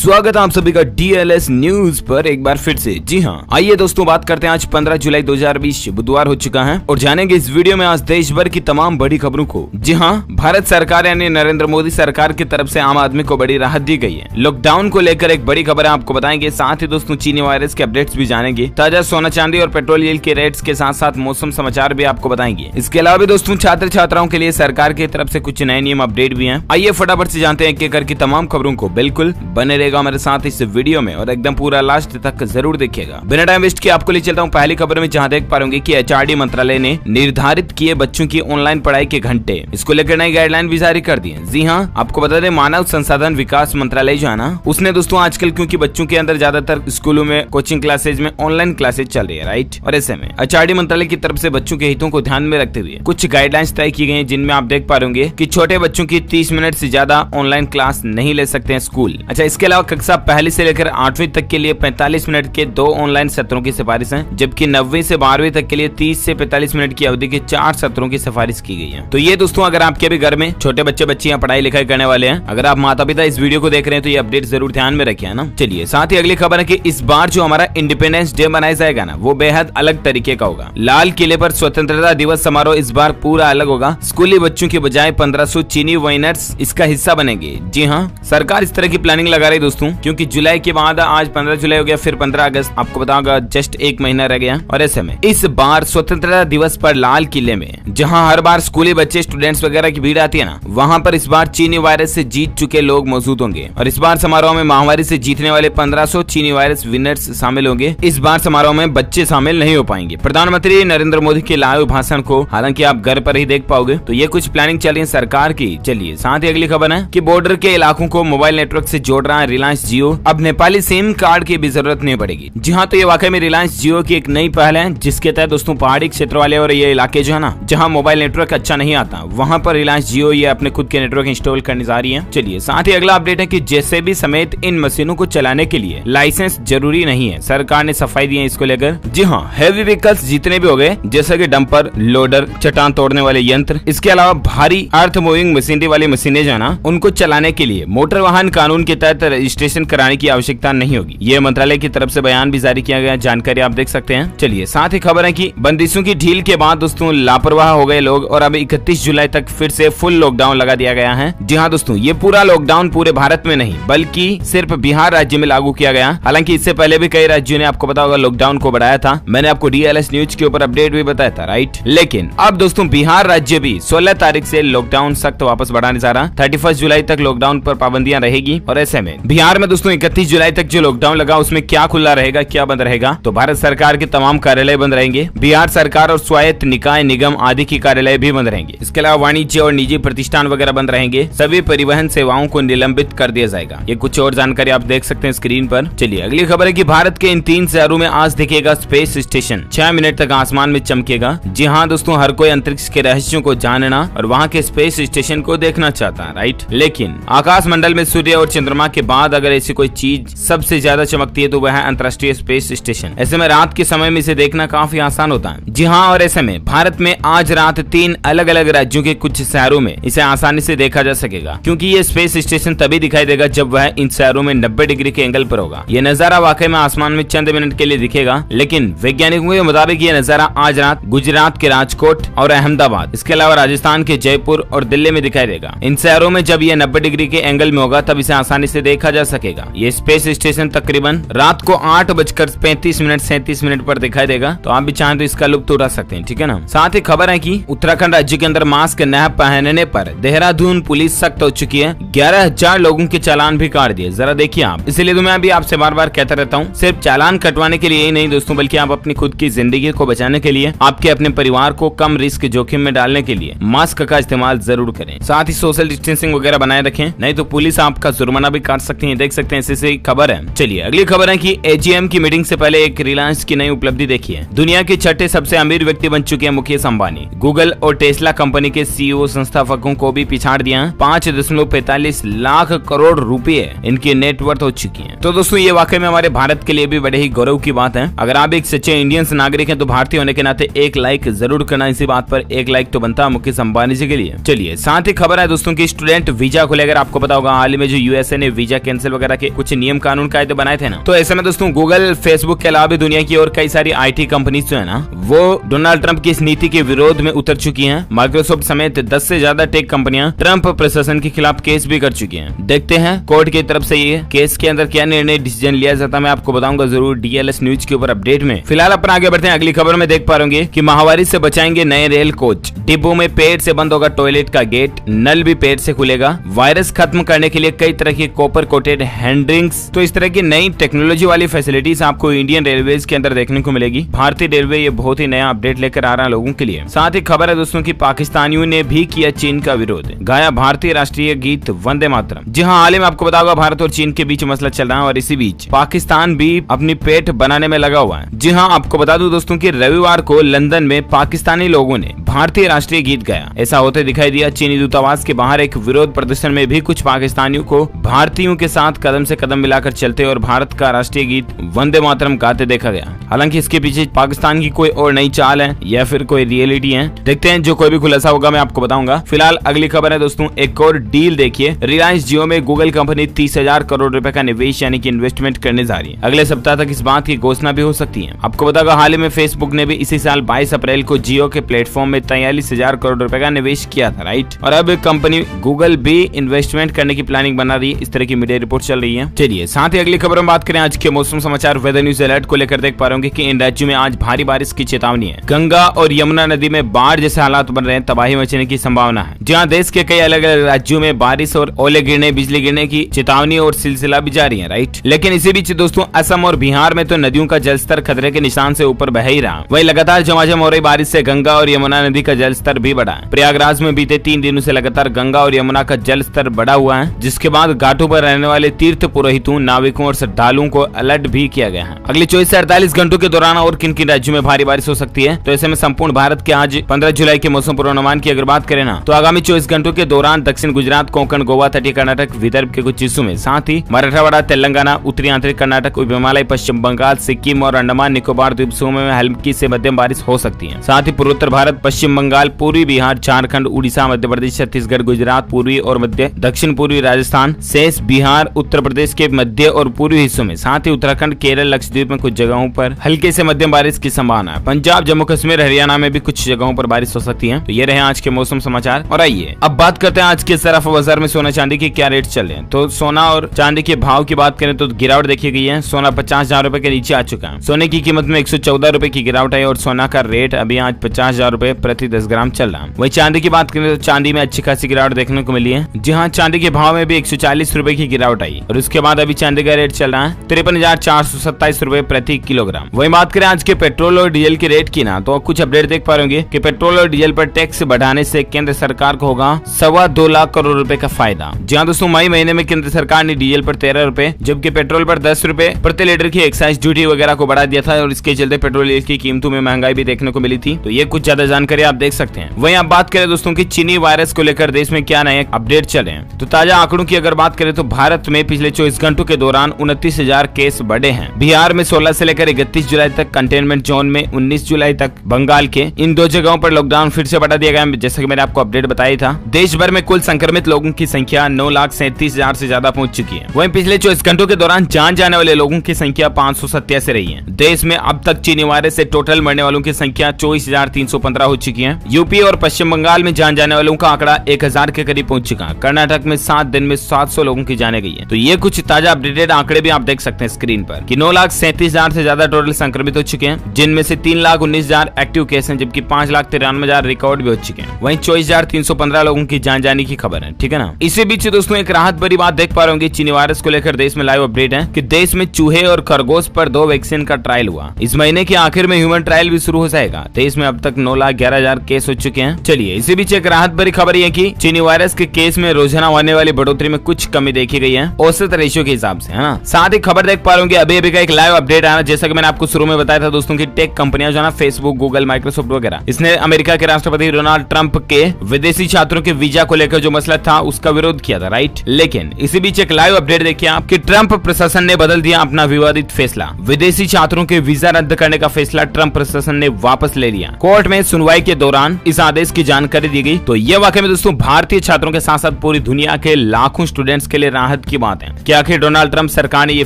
स्वागत है आप सभी का DLS न्यूज पर एक बार फिर से। जी हाँ, आइए दोस्तों बात करते हैं। आज 15 जुलाई 2020 बुधवार हो चुका है और जानेंगे इस वीडियो में आज देश भर की तमाम बड़ी खबरों को। जी हाँ, भारत सरकार यानी नरेंद्र मोदी सरकार की तरफ से आम आदमी को बड़ी राहत दी गई है। लॉकडाउन को लेकर एक बड़ी खबर है आपको बताएंगे। साथ ही दोस्तों चीनी वायरस के अपडेट्स भी जानेंगे। ताजा सोना चांदी और पेट्रोल के रेट्स के साथ साथ मौसम समाचार भी आपको बताएंगे। इसके अलावा भी दोस्तों छात्र छात्राओं के लिए सरकार की तरफ से कुछ नए नियम अपडेट भी हैं। आइए फटाफट से जानते हैं एक की तमाम खबरों को। बिल्कुल बने रहेगा हमारे साथ इस वीडियो में और एकदम पूरा लास्ट तक जरूर देखिएगा। बिना टाइम वेस्ट किए आपको ले चलता हूँ पहली खबर में, जहाँ देख पा रहे कि HRD मंत्रालय ने निर्धारित किए बच्चों की ऑनलाइन पढ़ाई के घंटे, इसको लेकर नई गाइडलाइन भी जारी कर दी है। जी हाँ, आपको बता दें मानव संसाधन विकास मंत्रालय जो है ना, उसने दोस्तों आजकल क्योंकि बच्चों के अंदर ज्यादातर स्कूलों में कोचिंग क्लासेज में ऑनलाइन क्लासेज चल रही है, राइट, और ऐसे में HRD मंत्रालय की तरफ से बच्चों के हितों को ध्यान में रखते हुए कुछ गाइडलाइंस तय की गई है, जिनमें आप देख पा रहे होंगे कि छोटे बच्चों की 30 मिनट से ज्यादा ऑनलाइन क्लास नहीं ले सकते हैं स्कूल। अच्छा, इसके अलावा कक्षा पहली से लेकर 8वीं तक के लिए 45 मिनट के 2 ऑनलाइन सत्रों की सिफारिश है, जबकि 9वीं से 12वीं तक के लिए 30 से 45 मिनट की अवधि के 4 सत्रों की सिफारिश की गई है। तो ये दोस्तों अगर आपके भी घर में छोटे बच्चे बच्चियां पढ़ाई लिखाई करने वाले हैं, अगर आप माता पिता इस वीडियो को देख रहे हैं तो ये अपडेट जरूर ध्यान में रखिए ना। चलिए साथ ही अगली खबर है कि इस बार जो हमारा इंडिपेंडेंस डे मनाया जाएगा ना, वो बेहद अलग तरीके का होगा। लाल किले पर स्वतंत्रता दिवस समारोह इस बार पूरा अलग होगा। स्कूली बच्चों की बजाय 1500 चीनी वाइनर्स इसका हिस्सा बनेंगे। जी हाँ, सरकार इस तरह की प्लानिंग लगा रही दोस्तों, क्योंकि जुलाई के बाद आज 15 जुलाई हो गया, फिर 15 अगस्त आपको बताऊंगा जस्ट एक महीना रह गया। और ऐसे में इस बार स्वतंत्रता दिवस पर लाल किले में, जहां हर बार स्कूली बच्चे स्टूडेंट्स वगैरह की भीड़ आती है ना, वहां पर इस बार चीनी वायरस से जीत चुके लोग मौजूद होंगे। और इस बार समारोह में महामारी से जीतने वाले 1500 चीनी वायरस विनर्स शामिल होंगे। इस बार समारोह में बच्चे शामिल नहीं हो पाएंगे। प्रधानमंत्री नरेंद्र मोदी के लाइव भाषण को हालांकि आप घर पर ही देख पाओगे। तो ये कुछ प्लानिंग चल रही है सरकार की। चलिए साथ ही अगली खबर है कि बॉर्डर के इलाकों को मोबाइल नेटवर्क से जोड़ रहा है रिलायंस जियो। अब नेपाली सिम कार्ड की भी जरूरत नहीं पड़ेगी। जी हाँ, तो ये वाकई में रिलायंस जियो की एक नई पहल है, जिसके तहत दोस्तों पहाड़ी क्षेत्र वाले और ये इलाके जो है ना, जहाँ मोबाइल नेटवर्क अच्छा नहीं आता, वहाँ पर रिलायंस जियो ये अपने खुद के नेटवर्क इंस्टॉल करने जा रही है। चलिए साथ ही अगला अपडेट है कि JCB समेत इन मशीनों को चलाने के लिए लाइसेंस जरूरी नहीं है। सरकार ने सफाई दी है इसको लेकर। जी हाँ, हैवी व्हीकल्स जितने भी हो गए, जैसे कि डंपर, लोडर, चट्टान तोड़ने वाले यंत्र, इसके अलावा भारी अर्थ मूविंग मशीनरी वाली मशीनें जो है ना, उनको चलाने के लिए मोटर वाहन कानून के तहत रजिस्ट्रेशन कराने की आवश्यकता नहीं होगी। ये मंत्रालय की तरफ से बयान भी जारी किया गया, जानकारी आप देख सकते हैं। चलिए साथ ही खबर है कि बंदिशों की ढील के बाद दोस्तों लापरवाह हो गए लोग और अब 31 जुलाई तक फिर से फुल लॉकडाउन लगा दिया गया है। जी हाँ दोस्तों, ये पूरा लॉकडाउन पूरे भारत में नहीं बल्कि सिर्फ बिहार राज्य में लागू किया गया। हालांकि इससे पहले भी कई राज्यों ने आपको पता होगा लॉकडाउन को बढ़ाया था। मैंने आपको DLS न्यूज के ऊपर अपडेट भी बताया था, राइट। लेकिन अब दोस्तों बिहार राज्य भी 16 तारीख से लॉकडाउन सख्त वापस बढ़ाने जा रहा। 31 जुलाई तक लॉकडाउन पर पाबंदियां रहेगी। और ऐसे में बिहार में दोस्तों 31 जुलाई तक जो लॉकडाउन लगा उसमें क्या खुला रहेगा, क्या बंद रहेगा? तो भारत सरकार के तमाम कार्यालय बंद रहेंगे। बिहार सरकार और स्वायत्त निकाय निगम आदि की कार्यालय भी बंद रहेंगे। इसके अलावा वाणिज्य और निजी प्रतिष्ठान वगैरह बंद रहेंगे। सभी परिवहन सेवाओं को निलंबित कर दिया जाएगा। ये कुछ और जानकारी आप देख सकते हैं स्क्रीन पर। चलिए अगली खबर है कि भारत के इन 3 शहरों में आज दिखेगा स्पेस स्टेशन। 6 मिनट तक आसमान में चमकेगा। जी हाँ दोस्तों, हर कोई अंतरिक्ष के रहस्यों को जानना और वहाँ के स्पेस स्टेशन को देखना चाहता है, राइट। लेकिन आकाश मंडल में सूर्य और चंद्रमा के बाद अगर ऐसी कोई चीज सबसे ज्यादा चमकती है तो वह है अंतर्राष्ट्रीय स्पेस स्टेशन। ऐसे में रात के समय में इसे देखना काफी आसान होता है। जी हाँ, और ऐसे में भारत में आज रात 3 अलग अलग राज्यों के कुछ शहरों में इसे आसानी से देखा जा सकेगा, क्योंकि ये स्पेस स्टेशन तभी दिखाई देगा जब वह इन शहरों में 90 डिग्री के एंगल पर होगा। ये नजारा वाकई में आसमान में चंद मिनट के लिए दिखेगा, लेकिन वैज्ञानिकों के मुताबिक ये नजारा आज रात गुजरात के राजकोट और अहमदाबाद, इसके अलावा राजस्थान के जयपुर और दिल्ली में दिखाई देगा। इन शहरों में जब ये 90 डिग्री के एंगल में होगा तब इसे आसानी से देखा जा सकेगा। ये स्पेस स्टेशन तकरीबन रात को 8:35 पर दिखाई देगा। तो आप भी चाहें तो इसका लुत्फ उठा सकते हैं, ठीक है ना। साथ ही खबर है कि उत्तराखंड राज्य के अंदर मास्क न पहनने पर देहरादून पुलिस सख्त हो चुकी है। 11,000 लोगों के चालान भी काट दिए। जरा देखिए आप। इसलिए तो मैं अभी आपसे बार बार कहता रहता हूँ, सिर्फ चालान कटवाने के लिए ही नहीं दोस्तों, बल्कि आप अपनी खुद की जिंदगी को बचाने के लिए, आपके अपने परिवार को कम रिस्क जोखिम में डालने के लिए मास्क का इस्तेमाल जरूर करें। साथ ही सोशल डिस्टेंसिंग वगैरह बनाए रखें, नहीं तो पुलिस आपका जुर्माना भी काट सकती है। देख सकते हैं ऐसी खबर है। चलिए अगली खबर है कि AGM की मीटिंग से पहले एक रिलायंस की नई उपलब्धि देखिए। दुनिया के 6ठे सबसे अमीर व्यक्ति बन चुके हैं मुकेश अंबानी। गूगल और टेस्ला कंपनी के CEO संस्थापकों को भी पिछाड़ दिया। 5.45 लाख करोड़ रुपए इनकी नेटवर्थ हो चुकी है। तो दोस्तों ये वाकई में हमारे भारत के लिए भी बड़े ही गौरव की बात है। अगर आप एक सच्चे इंडियन नागरिक हैं तो भारतीय होने के नाते एक लाइक जरूर करना। इसी बात पर एक लाइक तो बनता है मुकेश अंबानी जी के लिए। चलिए साथ ही खबर है दोस्तों की स्टूडेंट वीजा को लेकर आपको पता होगा, हाल ही में जो USA ने वीजा के कैंसिल वगैरह के कुछ नियम कानून कायदे बनाए थे ना। तो ऐसे में दोस्तों गूगल, फेसबुक के अलावा भी दुनिया की और कई सारी IT कंपनीज जो है ना, वो डोनाल्ड ट्रंप की इस नीति के विरोध में उतर चुकी हैं। माइक्रोसॉफ्ट समेत 10 से ज्यादा टेक कंपनियां ट्रंप प्रशासन के खिलाफ केस भी कर चुकी हैं। देखते हैं कोर्ट की तरफ से ये केस के अंदर क्या निर्णय डिसीजन लिया जाता है, मैं आपको बताऊंगा जरूर DLS न्यूज के ऊपर अपडेट में। फिलहाल अपन आगे बढ़ते हैं। अगली खबर में देख पा रहे होंगे कि महामारी से बचाएंगे नए रेल कोच, डिब्बों में पेड़ से बंद होगा टॉयलेट का गेट, नल भी पेड़ से खुलेगा, वायरस खत्म करने के लिए कई तरह की कॉपर कोटेड हैंडरिंग्स। तो इस तरह की नई टेक्नोलॉजी वाली फैसिलिटीज आपको इंडियन रेलवेज के अंदर देखने को मिलेगी। भारतीय रेलवे ये बहुत ही नया अपडेट लेकर आ रहा है लोगों के लिए। साथ ही खबर है दोस्तों की पाकिस्तानियों ने भी किया चीन का विरोध, गाया भारतीय राष्ट्रीय गीत वंदे मातरम। जी हाँ, हाल ही में आपको बताऊंगा भारत और चीन के बीच मसला चल रहा है और इसी बीच पाकिस्तान भी अपनी पेट बनाने में लगा हुआ है। जी हाँ, आपको बता दूं दोस्तों कि रविवार को लंदन में पाकिस्तानी लोगों ने भारतीय राष्ट्रीय गीत गाया। ऐसा होते दिखाई दिया। चीनी दूतावास के बाहर एक विरोध प्रदर्शन में भी कुछ पाकिस्तानियों को भारतीयों के साथ कदम से कदम मिलाकर चलते और भारत का राष्ट्रीय गीत वंदे मातरम गाते देखा गया। हालांकि इसके पीछे पाकिस्तान की कोई और नई चाल है या फिर कोई रियलिटी है, देखते हैं। जो कोई भी खुलासा होगा मैं आपको बताऊंगा। फिलहाल अगली खबर है दोस्तों, एक और डील देखिए। रिलायंस जियो में गूगल कंपनी 30,000 करोड़ रुपए का निवेश यानी कि इन्वेस्टमेंट करने जा रही है। अगले सप्ताह तक इस बात की घोषणा भी हो सकती है। आपको बताऊंगा हाल ही में फेसबुक ने भी इसी साल 22 अप्रैल को जियो के प्लेटफॉर्म में 43,000 करोड़ रुपए का निवेश किया था, राइट। और अब कंपनी गूगल भी इन्वेस्टमेंट करने की प्लानिंग बना रही है, इस तरह की मीडिया रिपोर्ट चल रही है। चलिए साथ ही अगली खबर में बात करें आज के मौसम समाचार वेदर न्यूज अलर्ट को लेकर। देख पा रहे होंगे कि इन राज्यों में आज भारी बारिश की चेतावनी है। गंगा और यमुना नदी में बाढ़ जैसे हालात बन रहे हैं, तबाही मचने की संभावना है। जहां देश के कई अलग अलग राज्यों में बारिश और ओले गिरने, बिजली गिरने की चेतावनी और सिलसिला भी जारी है, राइट। लेकिन इसी बीच दोस्तों असम और बिहार में तो नदियों का जलस्तर खतरे के निशान से ऊपर बह ही रहा। वहीं लगातार झमाझम हो रही बारिश से गंगा और यमुना नदी का जलस्तर भी बढ़ा है। प्रयागराज में बीते 3 दिनों से लगातार गंगा और यमुना का जलस्तर बढ़ा हुआ है, जिसके बाद घाटों पर रहने वाले तीर्थ पुरोहितों, नाविकों और श्रद्धालुओं को अलर्ट भी किया गया है। अगले 24 से 48 घंटों के दौरान और किन किन राज्यों में भारी बारिश हो सकती है, तो ऐसे में संपूर्ण भारत के आज 15 जुलाई के मौसम पूर्वानुमान की अगर बात करें ना, तो आगामी 24 घंटों के दौरान दक्षिण गुजरात, कोंकण, गोवा, तटीय कर्नाटक, विदर्भ के कुछ हिस्सों में, साथ ही मराठवाड़ा, तेलंगाना, उत्तरी आंतरिक कर्नाटक, उप हिमालय, पश्चिम बंगाल, सिक्किम और अंडमान निकोबार द्वीप समूह में हल्की से मध्यम बारिश हो सकती है। साथ ही पूर्वोत्तर भारत, पश्चिम बंगाल, पूर्वी बिहार, झारखंड, उड़ीसा, मध्य प्रदेश, छत्तीसगढ़, गुजरात, पूर्वी और मध्य दक्षिण पूर्वी राजस्थान, शेष बिहार, उत्तर प्रदेश के मध्य और पूर्वी हिस्सों में, साथ ही उत्तराखंड, केरल, लक्षद्वीप में कुछ जगहों पर हल्के से मध्यम बारिश की संभावना है। पंजाब, जम्मू कश्मीर, हरियाणा में भी कुछ जगहों पर बारिश हो सकती है। तो ये रहे आज के मौसम समाचार। और आइए अब बात करते हैं आज के सराफा बाजार में सोना चांदी के क्या रेट चल रहे हैं। तो सोना और चांदी के भाव की बात करें तो गिरावट देखी गई है। सोना 50,000 रुपए के नीचे आ चुका है। सोने की कीमत में 114 रुपए की गिरावट है और सोना का रेट अभी आज 50,000 रुपए प्रति 10 ग्राम चल रहा है। वही चांदी की बात करें तो चांदी में अच्छी खासी गिरावट देखने को मिली है। जी हाँ, चांदी के भाव में भी 140 रुपए की गिरावट आई और उसके बाद अभी चांदी का रेट चल रहा है 53,427 रुपए प्रति किलोग्राम। वही बात करें आज के पेट्रोल और डीजल के रेट की ना, तो कुछ अपडेट देख पा रहे कि पेट्रोल और डीजल पर टैक्स बढ़ाने से केंद्र सरकार को होगा 2.25 लाख करोड़ रुपए का फायदा। जहां दोस्तों मई महीने में केंद्र सरकार ने डीजल पर 13 रुपए जबकि पेट्रोल पर 10 रुपए प्रति लीटर की एक्साइज ड्यूटी वगैरह को बढ़ा दिया था और इसके चलते पेट्रोल की कीमतों में महंगाई भी देखने को मिली थी। तो ये कुछ ज्यादा जानकारी आप देख सकते हैं। वहीं आप बात करें दोस्तों की चीनी वायरस को लेकर देश में क्या नए अपडेट चले हैं, तो ताजा आंकड़ों की अगर बात करें तो भारत में पिछले 24 घंटों के दौरान 29,000 केस बढ़े हैं। बिहार में 16 से लेकर 31 जुलाई तक, कंटेनमेंट जोन में 19 जुलाई तक, बंगाल के इन 2 जगहों पर लॉकडाउन फिर से बढ़ा दिया गया, जैसा कि मैंने आपको अपडेट बताया था। देश भर में कुल संक्रमित लोगों की संख्या 9,37,000 से ज्यादा पहुंच चुकी है। वहीं पिछले 24 घंटों के दौरान जान जाने वाले लोगों की संख्या 587 रही है। देश में अब तक चीनी वायरस से टोटल मरने वालों की संख्या 24,315 हो चुकी है। यूपी और पश्चिम बंगाल में जान जाने वालों का आंकड़ा 1,000 के करीब पहुंच चुका है। कर्नाटक में 7 दिन में 700 लोगों की जाने गई है। तो ये कुछ ताजा अपडेटेड आंकड़े भी आप देख सकते हैं स्क्रीन पर कि 9,37,000 से ज्यादा टोटल संक्रमित हो चुके हैं, जिनमें से 3,19,000 एक्टिव केस हैं, जबकि 5,93,000 रिकॉर्ड भी हो चुके हैं। वहीं 24,315 लोगों की जान जाने की खबर है, ठीक है ना। इसी बीच दोस्तों एक राहत भरी बात देख पा रहे होंगे, चीनी वायरस को लेकर देश में लाइव अपडेट है कि देश में चूहे और खरगोश पर 2 वैक्सीन का ट्रायल हुआ। इस महीने के आखिर में ह्यूमन ट्रायल भी शुरू हो जाएगा। देश में अब तक 9,11,000 केस हो चुके हैं। चलिए इसी बीच एक राहत भरी खबर है कि चीनी वायरस के केस में रोजाना होने वाली बढ़ोतरी में कुछ कमी देखी गई है औसत रेशियो के हिसाब से, है ना। साथ ही खबर देख पा रहे होंगे अभी का एक लाइव अपडेट आया, जैसा कि मैंने आपको शुरू में बताया था दोस्तों की टेक कंपनियां जो है ना, फेसबुक, गूगल, माइक्रोसॉफ्ट वगैरह, इसने अमेरिका के राष्ट्रपति डोनाल्ड ट्रंप के विदेशी छात्रों के वीजा को लेकर जो मसला था उसका विरोध किया था, राइट। लेकिन इसी बीच एक लाइव अपडेट देखिए आप कि ट्रंप प्रशासन ने बदल दिया अपना विवादित फैसला। विदेशी छात्रों के वीजा रद्द करने का फैसला ट्रंप प्रशासन ने वापस ले लिया। कोर्ट में सुनवाई के दौरान इस आदेश की जानकारी दी गई। तो यह वाकई में दोस्तों भारतीय छात्रों के साथ साथ पूरी दुनिया के लाखों स्टूडेंट्स के लिए राहत राहत की बात है कि आखिर डोनाल्ड ट्रंप सरकार ने ये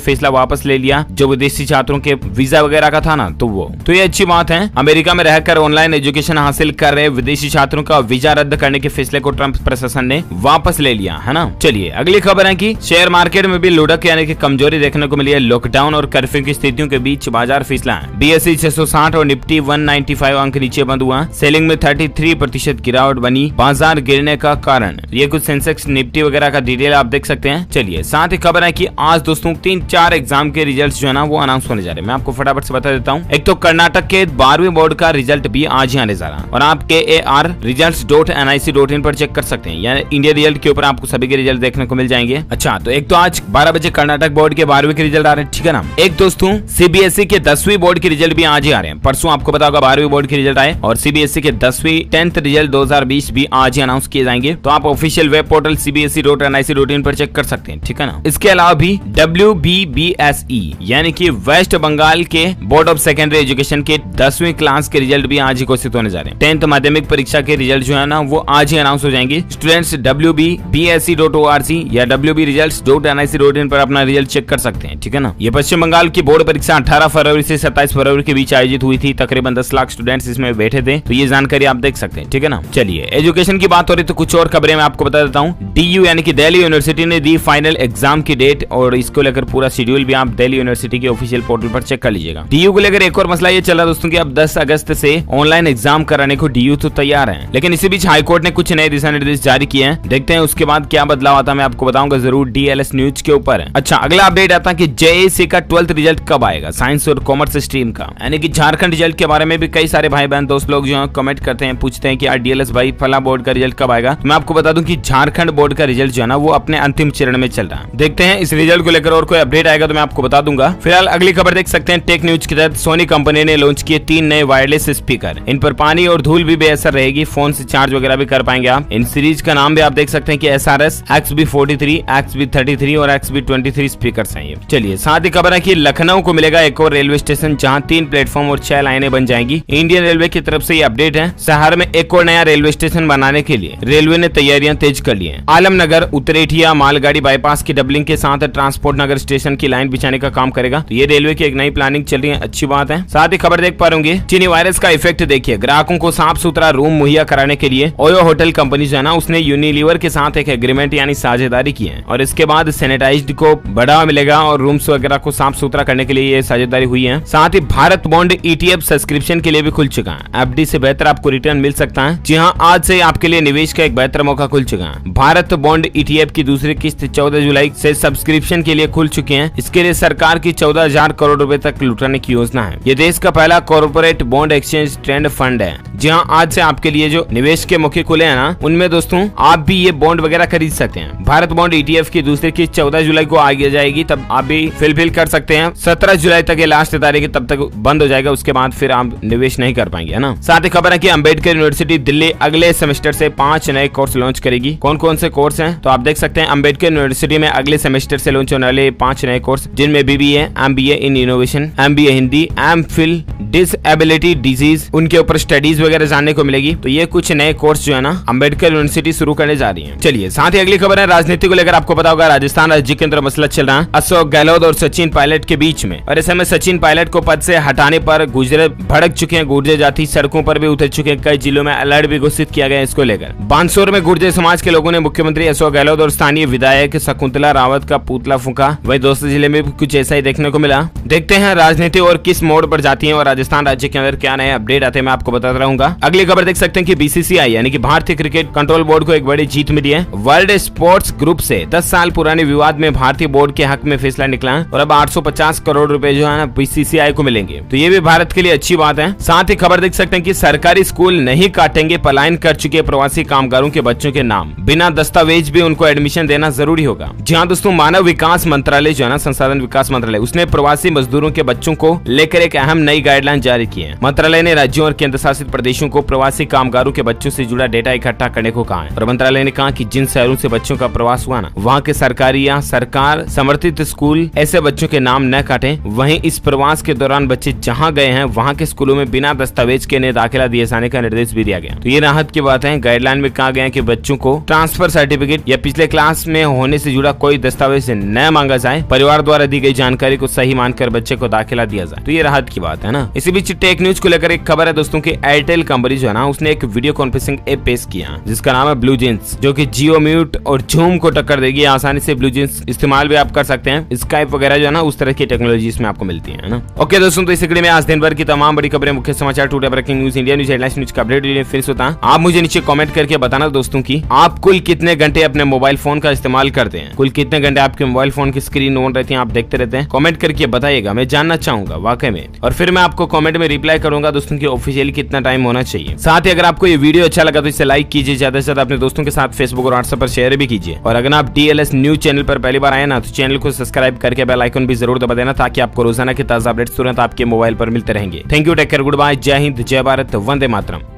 फैसला वापस ले लिया जो विदेशी छात्रों के वीजा वगैरह का था ना, तो ये अच्छी बात है। अमेरिका में रहकर ऑनलाइन एजुकेशन हासिल कर रहे विदेशी छात्रों का वीजा रद्द करने के फैसले को ट्रंप प्रशासन ने वापस ले लिया है ना। चलिए अगली खबर है कि शेयर मार्केट में भी लुढ़क यानी कि कमजोरी देखने को मिली है। लॉकडाउन और कर्फ्यू की स्थितियों के बीच बाजार फिसला है। BSE 660 और निफ्टी 195 अंक नीचे बंद हुआ। सेलिंग में 33% गिरावट बनी बाजार गिरने का कारण। ये कुछ सेंसेक्स निफ्टी वगैरह का डिटेल आप देख सकते हैं। चलिए साथ ही खबर है कि आज दोस्तों 3-4 एग्जाम के रिजल्ट्स जो है ना वो अनाउंस होने जा रहे हैं। मैं आपको फटाफट से बता देता हूँ। एक तो कर्नाटक के 12वीं बोर्ड का रिजल्ट भी आज ही आने जा रहा है और आप KAR results.nic.in पर चेक कर सकते हैं। यानी इंडिया रिजल्ट के ऊपर आपको सभी के रिजल्ट देखने को मिल जाएंगे। अच्छा तो एक तो आज 12 बजे कर्नाटक बोर्ड के 12वीं के रिजल्ट आ रहे हैं, ठीक है ना। एक दोस्तों CBSE के 10वीं बोर्ड के रिजल्ट भी आज ही आ रहे हैं। परसों आपको पता होगा 12वीं बोर्ड के रिजल्ट आए और CBSE के 10वीं 10th रिजल्ट 2020 भी आज ही अनाउंस किए जाएंगे। तो आप ऑफिशियल वेब पोर्टल cbse.nic.in पर चेक कर सकते हैं, ठीक है ना। इसके अलावा भी WBBSE यानी कि वेस्ट बंगाल के बोर्ड ऑफ सेकेंडरी एजुकेशन के 10वीं क्लास के रिजल्ट भी आज ही घोषित होने जा रहे हैं। 10th माध्यमिक परीक्षा के रिजल्ट जो है ना वो आज ही अनाउंस हो जाएंगे। स्टूडेंट्स WBBSE.org या WBresults.nic.in पर अपना रिजल्ट चेक कर सकते हैं, ठीक है ना। ये पश्चिम बंगाल की बोर्ड परीक्षा 18 फरवरी से 27 फरवरी के बीच आयोजित हुई थी। तकरीबन 10 लाख स्टूडेंट्स इसमें बैठे थे, तो ये जानकारी आप देख सकते हैं, ठीक है ना। चलिए एजुकेशन की बात हो रही तो कुछ और खबरें मैं आपको बता देता हूँ। DU यानी कि दिल्ली यूनिवर्सिटी ने दी फाइनल एग्जाम की डेट और इसको लेकर पूरा शेड्यूल भी आप दिल्ली यूनिवर्सिटी के ऑफिशियल पोर्टल पर चेक कर लीजिएगा। DU को लेकर एक और मसला ये चला दोस्तों कि अब 10 अगस्त से ऑनलाइन एग्जाम कराने को DU तो तैयार है, लेकिन इसी बीच हाईकोर्ट ने कुछ नए दिशा निर्देश जारी किए हैं। देखते हैं उसके बाद क्या बदलाव आता है, मैं आपको बताऊंगा जरूर DLS न्यूज के ऊपर। अच्छा अगला अपडेट आता है कि JAC का 12th रिजल्ट कब आएगा, साइंस और कॉमर्स स्ट्रीम का। यानी कि झारखंड रिजल्ट के बारे में भी कई सारे भाई बहन दोस्त लोग जो है कमेंट करते हैं, पूछते हैं कि यार DLS भाई फला बोर्ड का रिजल्ट कब आएगा। तो मैं आपको बता दूं कि झारखंड बोर्ड का रिजल्ट जो है ना वो अपने अंतिम चरण में चल रहा है। देखते हैं इस रिजल्ट को लेकर और कोई अपडेट आएगा तो मैं आपको बता दूंगा। फिलहाल अगली खबर देख सकते हैं। टेक न्यूज के तहत सोनी कंपनी ने लॉन्च किए 3 नए वायरलेस स्पीकर। इन पर पानी और धूल भी बेअसर रहेगी, फोन से चार्ज वगैरह भी कर पाएंगे आप। इन सीरीज का नाम भी आप देख सकते हैं कि SRS XB43, XB33 और XB23 स्पीकर हैं। चलिए साथ ही खबर है कि लखनऊ को मिलेगा एक और रेलवे स्टेशन जहां 3 प्लेटफॉर्म और 6 लाइनें बन जाएंगी। इंडियन रेलवे की तरफ से ये अपडेट है। शहर में एक और नया रेलवे स्टेशन बनाने के लिए रेलवे ने तैयारियां तेज कर ली हैं। आलमनगर उतरेठिया मालगाड़ी बाईपास की डबलिंग के साथ ट्रांसपोर्ट नगर स्टेशन की लाइन बिछाने का काम करेगा। तो ये रेलवे की एक नई प्लानिंग चल रही है, अच्छी बात है। साथ ही खबर देख पा रहे चीनी वायरस का इफेक्ट देखिए। ग्राहकों को साफ सुथरा रूम मुहैया कराने के लिए ओयो होटल कंपनी जो है ना उसने यूनिलीवर के साथ एक एग्रीमेंट यानी साझेदारी की है और इसके बाद सैनिटाइज्ड को बढ़ावा मिलेगा और रूम्स वगैरह को साफ सुथरा करने के लिए ये साझेदारी हुई है। साथ ही भारत बॉन्ड ETF सब्सक्रिप्शन के लिए भी खुल चुका है। FD से बेहतर आपको रिटर्न मिल सकता है। जी हाँ, आज से आपके लिए निवेश का एक बेहतर मौका खुल चुका है। भारत बॉन्ड ETF की दूसरी किस्त 14 जुलाई से सब्सक्रिप्शन के लिए खुल चुके हैं। इसके लिए सरकार की 14,000 करोड़ रुपए तक लुटाने की योजना है। ये देश का पहला corporate bond exchange trend fund है। जी हाँ, आज से आपके लिए जो निवेश के मौके खुले हैं ना उनमें दोस्तों आप भी ये बॉन्ड वगैरह खरीद सकते हैं। भारत बॉन्ड ETF की दूसरी किस्त 14 जुलाई को आगे जाएगी, तब आप भी फिल कर सकते हैं। 17 जुलाई तक ये लास्ट तारीख है, तब तक बंद हो जाएगा। उसके बाद फिर आप निवेश नहीं कर पाएंगे, है ना। साथ ही खबर है कि अंबेडकर यूनिवर्सिटी दिल्ली अगले सेमेस्टर से 5 नए कोर्स लॉन्च करेगी। कौन कौन से कोर्स हैं तो आप देख सकते हैं। अंबेडकर यूनिवर्सिटी में अगले सेमेस्टर से लॉन्च होने वाले 5 नए कोर्स जिनमें BBA, MBA in innovation, MBA Hindi, MPhil disability disease, उनके ऊपर स्टडीज वगैरह जानने को मिलेगी। तो ये कुछ नए कोर्स जो है ना अंबेडकर यूनिवर्सिटी शुरू करने जा रही है। चलिए साथ ही अगली खबर है राजनीति को लेकर। आपको पता होगा राजस्थान राज्य के अंदर मसला चल रहा है अशोक गहलोत और सचिन पायलट के बीच में, और ऐसे में सचिन पायलट को पद से हटाने पर गुर्जर भड़क चुके हैं। गुर्जर जाति सड़कों पर भी उतर चुके हैं। कई जिलों में अलर्ट भी घोषित किया गया इसको लेकर। बांसुर में गुर्जर समाज के लोगों ने मुख्यमंत्री अशोक गहलोत और स्थानीय विधायक शकुंतला रावत का पुतला फूंका। वही दोस्तों जिले में भी कुछ ऐसा ही देखने को मिला। देखते हैं राजनीति और किस मोड़ पर जाती है और राजस्थान राज्य के अंदर क्या नए अपडेट आते हैं, मैं आपको बताता रहूंगा। अगली खबर देख सकते हैं कि BCCI यानी कि भारतीय क्रिकेट कंट्रोल बोर्ड को एक बड़ी जीत मिली है। वर्ल्ड स्पोर्ट्स ग्रुप से 10 साल पुराने विवाद में भारतीय बोर्ड के हक में फैसला निकला है और अब 850 करोड़ रुपए जो है ना BCCI को मिलेंगे। तो ये भी भारत के लिए अच्छी बात है। साथ ही खबर देख सकते हैं कि सरकारी स्कूल नहीं काटेंगे पलायन कर चुके प्रवासी कामगारों के बच्चों के नाम। बिना दस्तावेज भी उनको एडमिशन देना जरूरी होगा। जी हाँ दोस्तों, मानव विकास मंत्रालय जो है ना, संसाधन विकास मंत्रालय, उसने प्रवासी मजदूरों के बच्चों को लेकर एक अहम नई गाइडलाइन जारी की है। मंत्रालय ने राज्यों और केंद्र शासित प्रदेश प्रदेशों को प्रवासी कामगारों के बच्चों से जुड़ा डेटा इकट्ठा करने को कहा है। और मंत्रालय ने कहा कि जिन शहरों से बच्चों का प्रवास हुआ ना, वहाँ के सरकारी या सरकार समर्थित स्कूल ऐसे बच्चों के नाम न काटें। वहीं इस प्रवास के दौरान बच्चे जहाँ गए हैं वहाँ के स्कूलों में बिना दस्तावेज के इन्हें दाखिला दिए जाने का निर्देश भी दिया गया। तो ये राहत की बात है। गाइडलाइन में कहा गया है कि बच्चों को ट्रांसफर सर्टिफिकेट या पिछले क्लास में होने से जुड़ा कोई दस्तावेज न मांगा जाए। परिवार द्वारा दी गई जानकारी को सही मानकर बच्चे को दाखिला दिया जाए। तो ये राहत की बात है ना। इसी बीच टेक न्यूज को लेकर एक खबर है दोस्तों की एयरटेल कंपनी जो है ना, उसने एक वीडियो कॉन्फ्रेंसिंग ऐप पेश किया जिसका नाम है ब्लू जींस, जो कि जियो म्यूट और जूम को टक्कर देगी। आसानी से ब्लू जींस इस्तेमाल भी आप कर सकते हैं। स्काइप वगैरह जो है ना, उस तरह की टेक्नोलॉजी इसमें आपको मिलती है ना। ओके दोस्तों, तो इस वीडियो में आज दिन भर की तमाम बड़ी खबरें, मुख्य समाचार, today breaking news, India news, headlines news का अपडेट फिर होता है। आप मुझे नीचे कमेंट करके बताना दोस्तों की आप कुल कितने घंटे अपने मोबाइल फोन का इस्तेमाल करते हैं। कुल कितने घंटे आपके मोबाइल फोन की स्क्रीन ऑन रहती है, आप देखते रहते हैं। कमेंट करके बताइएगा, मैं जानना चाहूंगा वाकई में। और फिर मैं आपको कमेंट में रिप्लाई करूंगा दोस्तों की ऑफिशियली कितना टाइम होना चाहिए। साथ ही अगर आपको ये वीडियो अच्छा लगा तो इसे लाइक कीजिए, ज्यादा से ज्यादा अपने दोस्तों के साथ फेसबुक और व्हाट्सएप पर शेयर भी कीजिए। और अगर आप DLS न्यूज चैनल पर पहली बार आए ना, तो चैनल को सब्सक्राइब करके बेल आइकन भी जरूर दबा देना, ताकि आपको रोजाना के ताजा अपडेट्स तुरंत आपके मोबाइल पर मिलते रहेंगे। Thank you, take care, good bye, जय हिंद, जय भारत, वंदे मातरम।